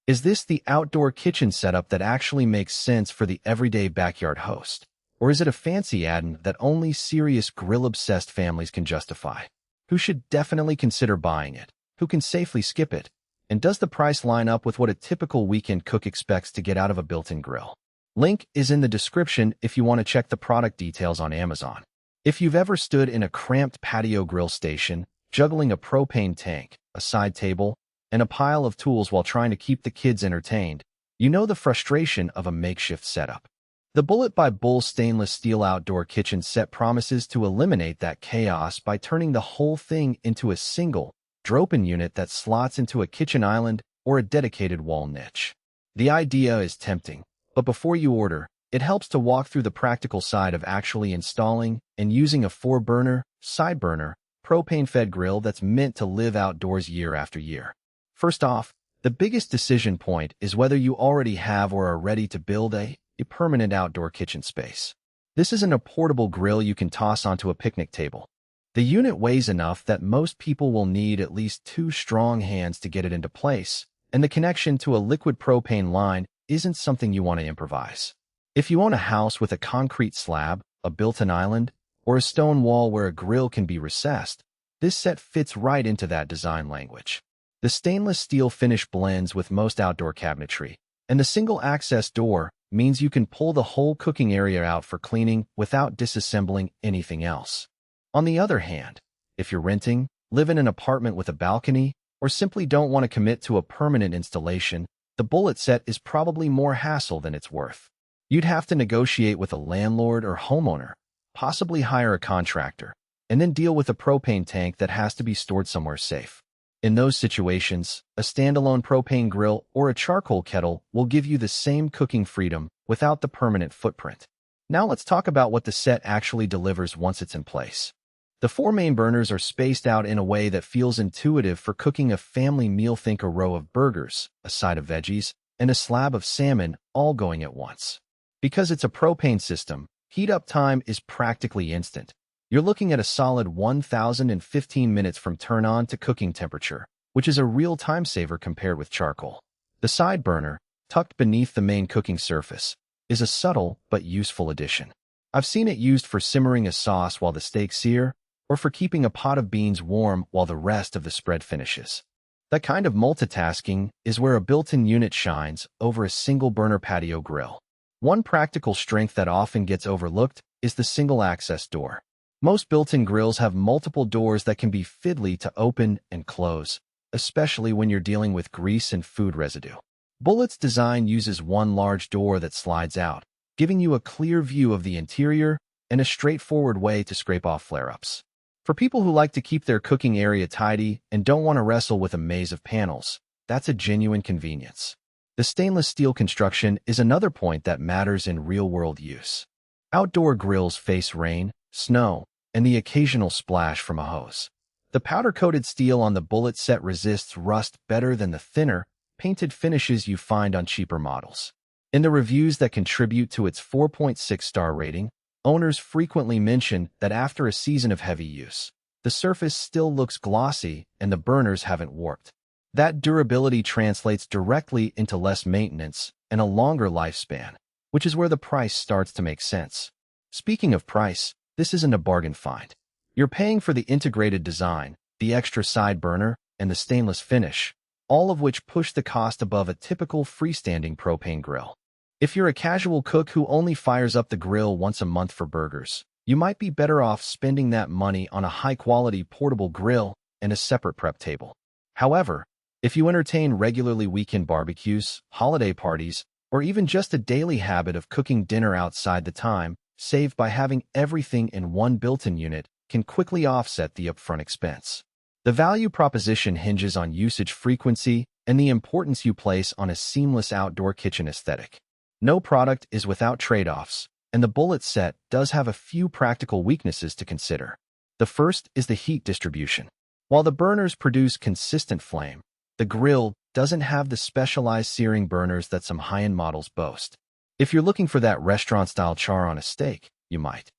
Is this the outdoor kitchen setup that actually makes sense for the everyday backyard host? Or is it a fancy add-on that only serious grill-obsessed families can justify? Who should definitely consider buying it? Who can safely skip it? And does the price line up with what a typical weekend cook expects to get out of a built-in grill? Link is in the description if you want to check the product details on Amazon. If you've ever stood in a cramped patio grill station, juggling a propane tank, a side table, and a pile of tools while trying to keep the kids entertained, you know the frustration of a makeshift setup. The Bullet by Bull stainless steel outdoor kitchen set promises to eliminate that chaos by turning the whole thing into a single, drop-in unit that slots into a kitchen island or a dedicated wall niche. The idea is tempting, but before you order, it helps to walk through the practical side of actually installing and using a 4-burner, side-burner, propane-fed grill that's meant to live outdoors year after year. First off, the biggest decision point is whether you already have or are ready to build a permanent outdoor kitchen space. This isn't a portable grill you can toss onto a picnic table. The unit weighs enough that most people will need at least 2 strong hands to get it into place, and the connection to a liquid propane line isn't something you want to improvise. If you own a house with a concrete slab, a built-in island, or a stone wall where a grill can be recessed, this set fits right into that design language. The stainless steel finish blends with most outdoor cabinetry, and the single access door means you can pull the whole cooking area out for cleaning without disassembling anything else. On the other hand, if you're renting, live in an apartment with a balcony, or simply don't want to commit to a permanent installation, the Bullet set is probably more hassle than it's worth. You'd have to negotiate with a landlord or homeowner, possibly hire a contractor, and then deal with a propane tank that has to be stored somewhere safe. In those situations, a standalone propane grill or a charcoal kettle will give you the same cooking freedom without the permanent footprint. Now let's talk about what the set actually delivers once it's in place. The 4 main burners are spaced out in a way that feels intuitive for cooking a family meal. Think a row of burgers, a side of veggies, and a slab of salmon all going at once. Because it's a propane system, heat-up time is practically instant. You're looking at a solid 1,015 minutes from turn-on to cooking temperature, which is a real time saver compared with charcoal. The side burner, tucked beneath the main cooking surface, is a subtle but useful addition. I've seen it used for simmering a sauce while the steaks sear, or for keeping a pot of beans warm while the rest of the spread finishes. That kind of multitasking is where a built-in unit shines over a single-burner patio grill. One practical strength that often gets overlooked is the single-access door. Most built-in grills have multiple doors that can be fiddly to open and close, especially when you're dealing with grease and food residue. Bullet's design uses one large door that slides out, giving you a clear view of the interior and a straightforward way to scrape off flare-ups. For people who like to keep their cooking area tidy and don't want to wrestle with a maze of panels, that's a genuine convenience. The stainless steel construction is another point that matters in real-world use. Outdoor grills face rain, snow, and the occasional splash from a hose. The powder-coated steel on the Bullet set resists rust better than the thinner, painted finishes you find on cheaper models. In the reviews that contribute to its 4.6-star rating, owners frequently mention that after a season of heavy use, the surface still looks glossy and the burners haven't warped. That durability translates directly into less maintenance and a longer lifespan, which is where the price starts to make sense. Speaking of price, this isn't a bargain find. You're paying for the integrated design, the extra side burner, and the stainless finish, all of which push the cost above a typical freestanding propane grill. If you're a casual cook who only fires up the grill once a month for burgers, you might be better off spending that money on a high-quality portable grill and a separate prep table. However, if you entertain regularly weekend barbecues, holiday parties, or even just a daily habit of cooking dinner outside the time, saved by having everything in one built-in unit can quickly offset the upfront expense. The value proposition hinges on usage frequency and the importance you place on a seamless outdoor kitchen aesthetic. No product is without trade-offs, and the Bullet set does have a few practical weaknesses to consider. The first is the heat distribution. While the burners produce consistent flame, the grill doesn't have the specialized searing burners that some high-end models boast. If you're looking for that restaurant-style char on a steak, you might